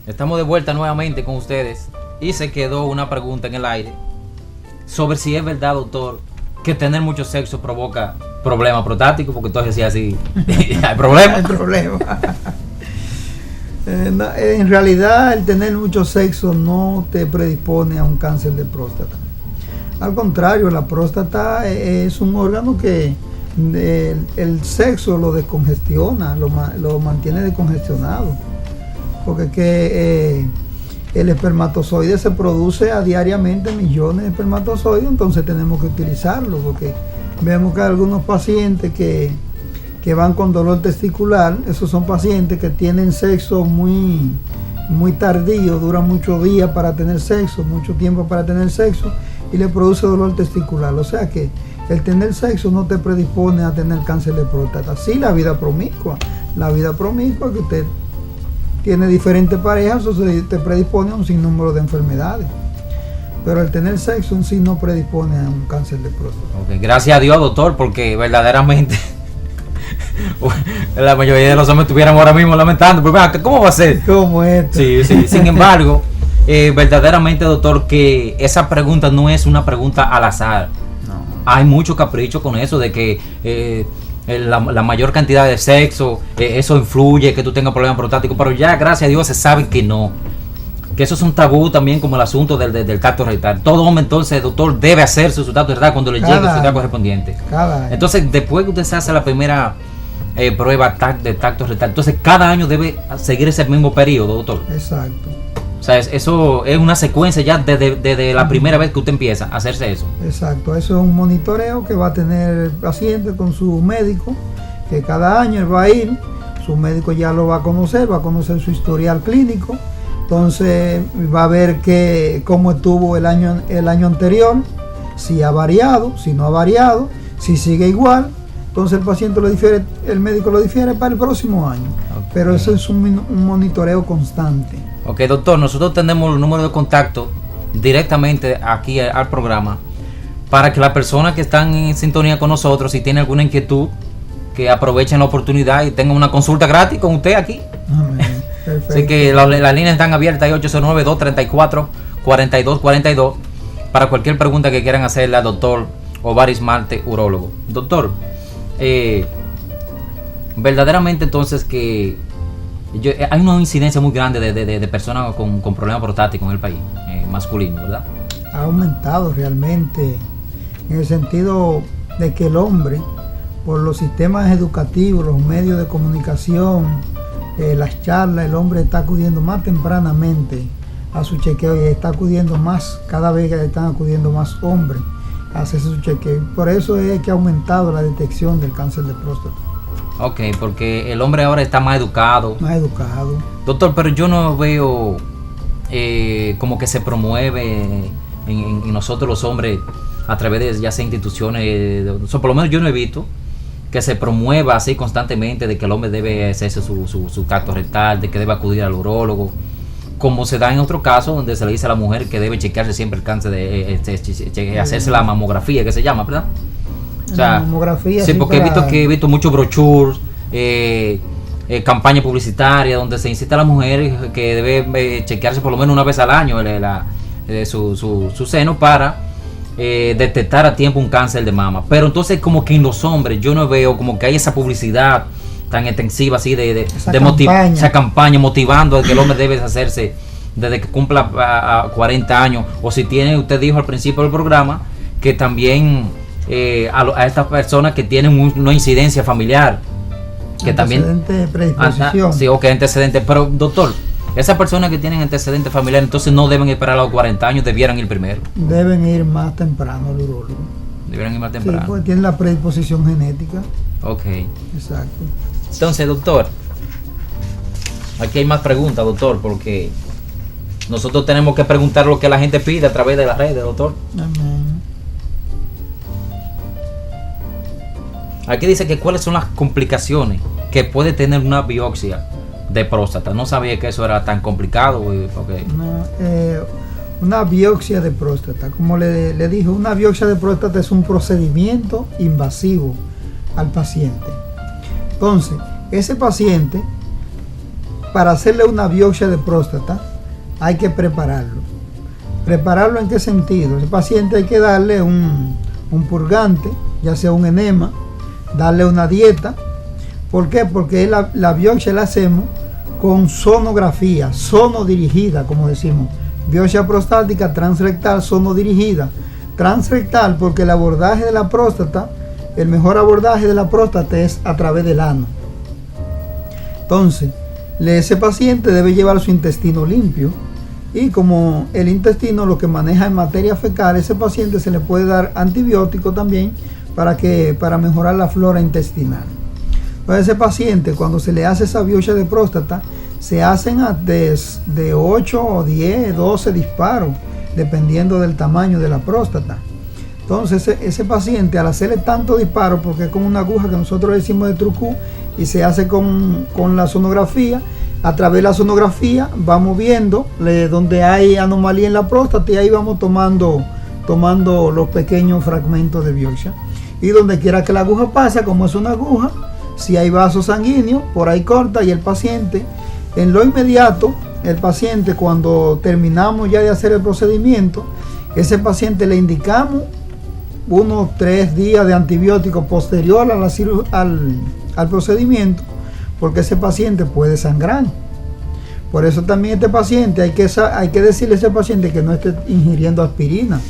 Estamos de vuelta nuevamente con ustedes y se quedó una pregunta en el aire sobre si es verdad, doctor, que tener mucho sexo provoca problemas prostáticos, porque entonces si así hay problemas. Hay problema. En realidad el tener mucho sexo no te predispone a un cáncer de próstata. Al contrario, la próstata es un órgano que el sexo lo descongestiona, lo mantiene descongestionado. Porque el espermatozoide se produce diariamente millones de espermatozoides, entonces tenemos que utilizarlo, porque vemos que hay algunos pacientes que van con dolor testicular. Esos son pacientes que tienen sexo muy tardío, duran muchos días para tener sexo, mucho tiempo para tener sexo, y le produce dolor testicular. O sea que el tener sexo no te predispone a tener cáncer de próstata. Sí, la vida promiscua que usted tiene diferentes parejas, eso te predispone a un sinnúmero de enfermedades. Pero el tener sexo en sí no predispone a un cáncer de próstata. Okay, gracias a Dios, doctor, porque verdaderamente la mayoría de los hombres estuviéramos ahora mismo lamentando. Pero, ¿cómo va a ser? ¿Cómo esto? Sí. Sin embargo, verdaderamente, doctor, que esa pregunta no es una pregunta al azar. No. Hay mucho capricho con eso de que la mayor cantidad de sexo, eso influye que tú tengas problemas prostáticos, pero ya gracias a Dios se sabe que no, que eso es un tabú también, como el asunto del tacto rectal. Todo hombre entonces, doctor, debe hacerse su tacto rectal cuando le llegue su edad correspondiente. Entonces, después que usted se hace la primera prueba de tacto rectal, entonces cada año debe seguir ese mismo periodo, doctor. Exacto. O sea, eso es una secuencia ya desde la primera vez que usted empieza a hacerse eso. Exacto, eso es un monitoreo que va a tener el paciente con su médico, que cada año él va a ir, su médico ya lo va a conocer su historial clínico, entonces va a ver cómo estuvo el año anterior, si ha variado, si no ha variado, si sigue igual, entonces el médico lo difiere para el próximo año. Okay. Pero eso es un monitoreo constante. Ok, doctor, nosotros tenemos el número de contacto directamente aquí al programa para que las personas que están en sintonía con nosotros, si tienen alguna inquietud, que aprovechen la oportunidad y tengan una consulta gratis con usted aquí. Perfecto. Así que las líneas están abiertas, 809-234-4242, para cualquier pregunta que quieran hacerle al doctor Ovaris Marte, urólogo. Doctor, verdaderamente entonces que hay una incidencia muy grande de personas con problemas prostáticos en el país, masculino, ¿verdad? Ha aumentado realmente, en el sentido de que el hombre, por los sistemas educativos, los medios de comunicación, las charlas, el hombre está acudiendo más tempranamente a su chequeo y está acudiendo más, cada vez que están acudiendo más hombres a hacerse su chequeo. Por eso es que ha aumentado la detección del cáncer de próstata. Ok, porque el hombre ahora está más educado. Más educado. Doctor, pero yo no veo como que se promueve en nosotros los hombres a través de ya sea instituciones, por lo menos yo no he visto que se promueva así constantemente de que el hombre debe hacerse su tacto rectal, de que debe acudir al urólogo, como se da en otro caso donde se le dice a la mujer que debe chequearse siempre el cáncer de hacerse la mamografía, que se llama, ¿verdad? O sea, mamografía, sí, porque he visto muchos brochures, campañas publicitarias donde se incita a la mujer que debe chequearse por lo menos una vez al año su seno para detectar a tiempo un cáncer de mama. Pero entonces como que en los hombres yo no veo como que hay esa publicidad tan extensiva así esa campaña motivando a que el hombre debe hacerse desde que cumpla a 40 años, o si tiene, usted dijo al principio del programa que también a estas personas que tienen una incidencia familiar, que también predisposición. Sí, ok, antecedentes. Pero doctor, esas personas que tienen antecedentes familiares entonces no deben esperar a los 40 años, debieran ir primero. Deben ir más temprano al urólogo. Debieran ir más temprano. Sí, porque tienen la predisposición genética. Ok. Exacto. Entonces, doctor, aquí hay más preguntas, doctor, porque nosotros tenemos que preguntar lo que la gente pide a través de las redes, doctor. Amén. Aquí dice que cuáles son las complicaciones que puede tener una biopsia de próstata. No sabía que eso era tan complicado. Okay. Una biopsia de próstata, como le dijo, una biopsia de próstata es un procedimiento invasivo al paciente. Entonces, ese paciente para hacerle una biopsia de próstata hay que prepararlo. ¿Prepararlo en qué sentido? Ese paciente hay que darle un purgante, ya sea un enema, darle una dieta. ¿Por qué? Porque la biopsia la hacemos con sonografía, sonodirigida, como decimos. Biopsia prostática transrectal, sonodirigida. Transrectal porque el abordaje de la próstata, el mejor abordaje de la próstata es a través del ano. Entonces, ese paciente debe llevar su intestino limpio, y como el intestino lo que maneja en materia fecal, ese paciente se le puede dar antibiótico también para mejorar la flora intestinal. Entonces, ese paciente, cuando se le hace esa biopsia de próstata, se hacen de 8 o 10, 12 disparos, dependiendo del tamaño de la próstata. Entonces, ese paciente, al hacerle tanto disparo, porque es con una aguja que nosotros le decimos de trucú, y se hace con la sonografía, a través de la sonografía vamos viendo donde hay anomalía en la próstata, y ahí vamos tomando los pequeños fragmentos de biopsia. Y donde quiera que la aguja pase, como es una aguja, si hay vasos sanguíneos, por ahí corta, y el paciente, en lo inmediato, el paciente, cuando terminamos ya de hacer el procedimiento, ese paciente le indicamos unos 3 días de antibiótico posterior al procedimiento, porque ese paciente puede sangrar. Por eso también este paciente hay que decirle a ese paciente que no esté ingiriendo aspirina,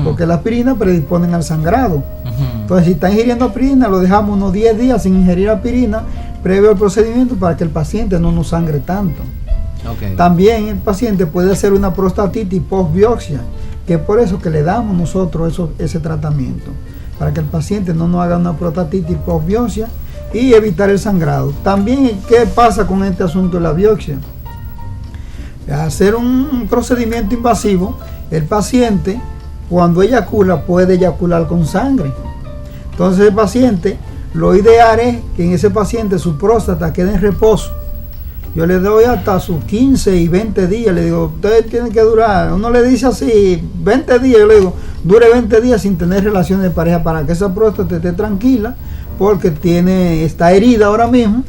porque la aspirina predispone al sangrado. Entonces, si está ingiriendo aspirina, lo dejamos unos 10 días sin ingerir aspirina previo al procedimiento para que el paciente no nos sangre tanto. Okay. También el paciente puede hacer una prostatitis post-biopsia, que es por eso que le damos nosotros ese tratamiento, para que el paciente no nos haga una prostatitis post-biopsia y evitar el sangrado. También, ¿qué pasa con este asunto de la biopsia? Al hacer un procedimiento invasivo, el paciente, cuando eyacula, puede eyacular con sangre. Entonces, el paciente, lo ideal es que en ese paciente su próstata quede en reposo. Yo le doy hasta sus 15 y 20 días, le digo, usted tiene que durar, uno le dice así, 20 días, yo le digo, dure 20 días sin tener relaciones de pareja para que esa próstata esté tranquila, porque está herida ahora mismo,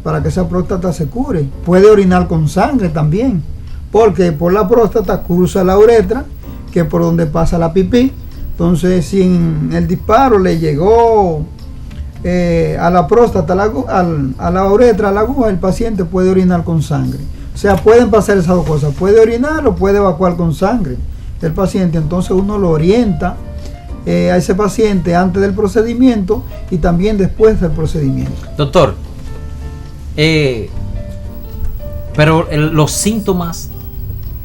para que esa próstata se cure. Puede orinar con sangre también, porque por la próstata cruza la uretra, que es por donde pasa la pipí. Entonces, si en el disparo le llegó a la próstata, a la uretra, a la aguja, el paciente puede orinar con sangre. O sea, pueden pasar esas dos cosas, puede orinar o puede evacuar con sangre el paciente. Entonces uno lo orienta a ese paciente antes del procedimiento y también después del procedimiento. Doctor, pero los síntomas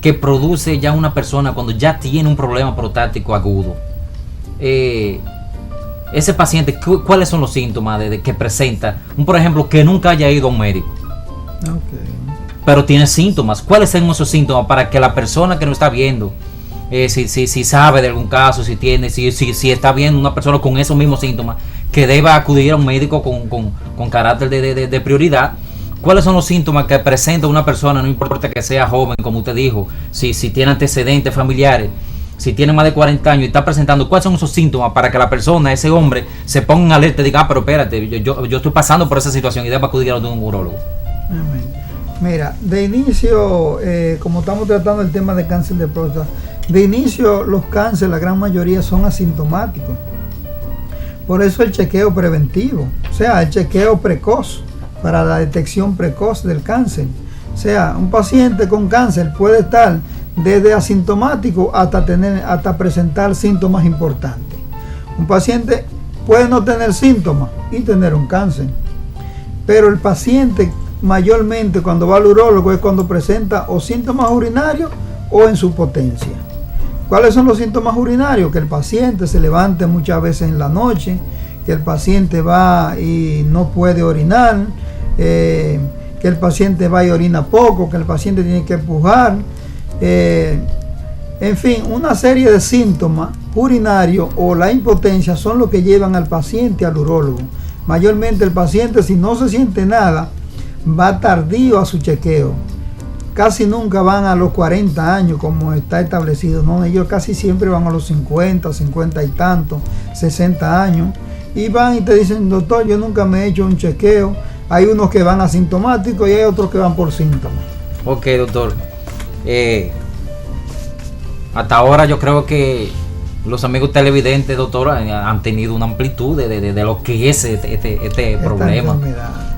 que produce ya una persona cuando ya tiene un problema prostático agudo, ese paciente, ¿cuáles son los síntomas de que presenta? Por ejemplo, que nunca haya ido a un médico, pero tiene síntomas. ¿Cuáles son esos síntomas para que la persona que nos está viendo, si sabe de algún caso, si está viendo una persona con esos mismos síntomas, que deba acudir a un médico con carácter de prioridad? ¿Cuáles son los síntomas que presenta una persona, no importa que sea joven, como usted dijo, si tiene antecedentes familiares, si tiene más de 40 años y está presentando? ¿Cuáles son esos síntomas para que la persona, ese hombre, se ponga en alerta y diga, pero espérate, yo estoy pasando por esa situación y debo acudir a un urólogo? Mira, de inicio, como estamos tratando el tema de cáncer de próstata, de inicio los cánceres, la gran mayoría son asintomáticos. Por eso el chequeo preventivo, o sea, el chequeo precoz, para la detección precoz del cáncer. O sea, un paciente con cáncer puede estar desde asintomático hasta presentar síntomas importantes. Un paciente puede no tener síntomas y tener un cáncer, pero el paciente mayormente cuando va al urólogo es cuando presenta o síntomas urinarios o insupotencia. ¿Cuáles son los síntomas urinarios? Que el paciente se levante muchas veces en la noche, que el paciente va y no puede orinar, que el paciente va y orina poco, que el paciente tiene que empujar, en fin, una serie de síntomas urinarios o la impotencia son los que llevan al paciente al urólogo. Mayormente el paciente, si no se siente nada, va tardío a su chequeo. Casi nunca van a los 40 años como está establecido, ¿no? Ellos casi siempre van a los 50, 50 y tantos, 60 años, y van y te dicen, doctor, yo nunca me he hecho un chequeo. Hay unos que van asintomáticos y hay otros que van por síntomas. Ok, doctor. Hasta ahora yo creo que los amigos televidentes, doctor, han tenido una amplitud de lo que es este problema.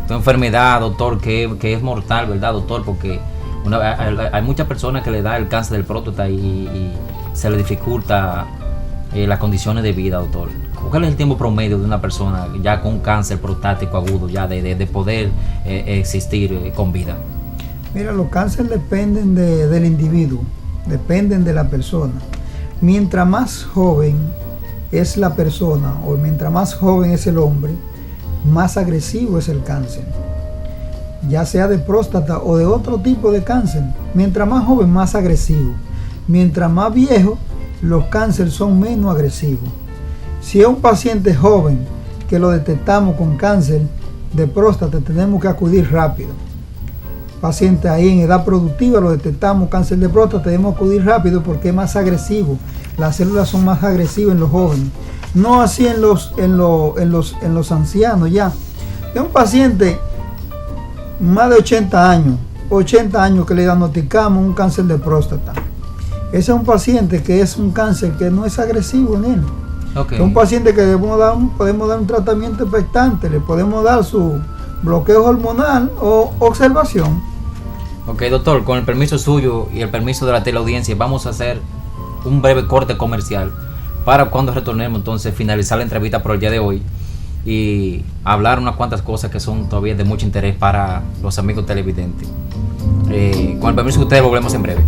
Esta enfermedad, doctor, que es mortal, ¿verdad, doctor? Porque hay muchas personas que le da el cáncer del próstata y se le dificulta las condiciones de vida, doctor. ¿Cuál es el tiempo promedio de una persona ya con cáncer prostático agudo, ya de poder existir con vida? Mira, los cánceres dependen del individuo, dependen de la persona. Mientras más joven es la persona o mientras más joven es el hombre, más agresivo es el cáncer, ya sea de próstata o de otro tipo de cáncer. Mientras más joven, más agresivo. Mientras más viejo, los cánceres son menos agresivos. Si es un paciente joven que lo detectamos con cáncer de próstata, tenemos que acudir rápido. Paciente ahí en edad productiva, lo detectamos cáncer de próstata, tenemos que acudir rápido porque es más agresivo. Las células son más agresivas en los jóvenes. No así en los ancianos ya. Es un paciente más de 80 años que le diagnosticamos un cáncer de próstata. Ese es un paciente que es un cáncer que no es agresivo en él. Okay. Es un paciente que podemos dar un tratamiento expectante, le podemos dar su bloqueo hormonal o observación. Ok, doctor, con el permiso suyo y el permiso de la teleaudiencia, vamos a hacer un breve corte comercial para cuando retornemos entonces finalizar la entrevista por el día de hoy y hablar unas cuantas cosas que son todavía de mucho interés para los amigos televidentes. Con el permiso de ustedes volvemos en breve.